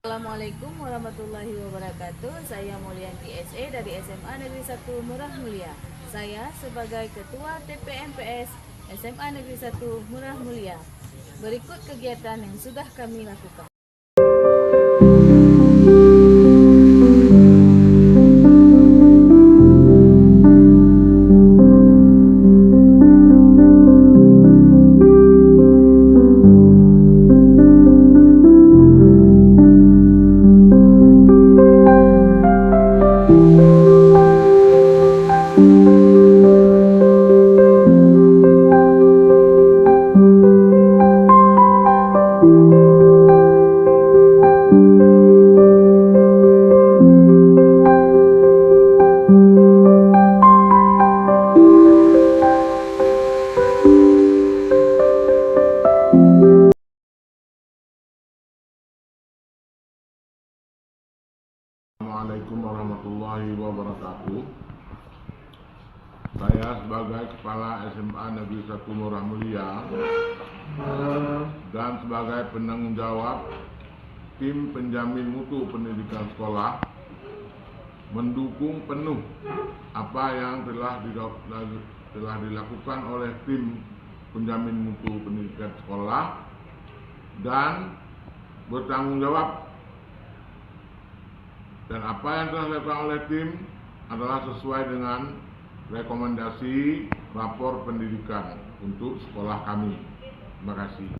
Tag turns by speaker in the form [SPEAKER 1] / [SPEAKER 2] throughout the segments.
[SPEAKER 1] Assalamualaikum warahmatullahi wabarakatuh. Saya Mulyanti SE dari SMA Negeri 1 Murah Mulia. Saya sebagai Ketua TPMPS SMA Negeri 1 Murah Mulia. Berikut kegiatan yang sudah kami lakukan.
[SPEAKER 2] Assalamualaikum warahmatullahi wabarakatuh. Saya sebagai Kepala SMA Negeri 1 Murah Mulia dan sebagai penanggung jawab tim penjamin mutu pendidikan sekolah mendukung penuh apa yang telah dilakukan oleh tim penjamin mutu pendidikan sekolah dan bertanggung jawab. Dan apa yang telah dilakukan oleh tim adalah sesuai dengan rekomendasi rapor pendidikan untuk sekolah kami. Terima kasih.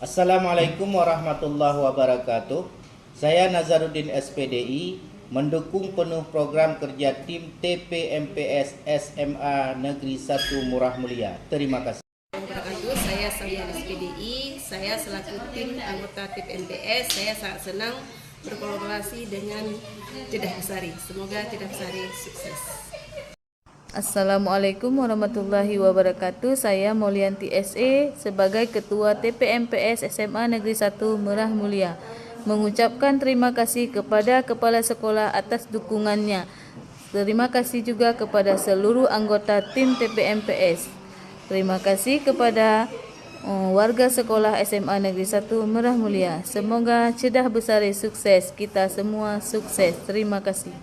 [SPEAKER 3] Assalamualaikum warahmatullahi wabarakatuh. Saya Nazaruddin SPDI mendukung penuh program kerja tim TPMPS SMA Negeri 1 Murah Mulia. Terima kasih.
[SPEAKER 4] Saya Sawian SPDI, saya selaku tim anggota TPMPS, saya sangat senang berkolaborasi dengan Jeddah Besari. Semoga Jeddah Besari sukses.
[SPEAKER 1] Assalamualaikum warahmatullahi wabarakatuh. Saya Mulyanti SE sebagai Ketua TPMPS SMA Negeri 1 Murah Mulia mengucapkan terima kasih kepada Kepala Sekolah atas dukungannya. Terima kasih juga kepada seluruh anggota tim TPMPS. Terima kasih kepada warga sekolah SMA Negeri 1 Murah Mulia. Semoga Jeddah Besari sukses, kita semua sukses. Terima kasih.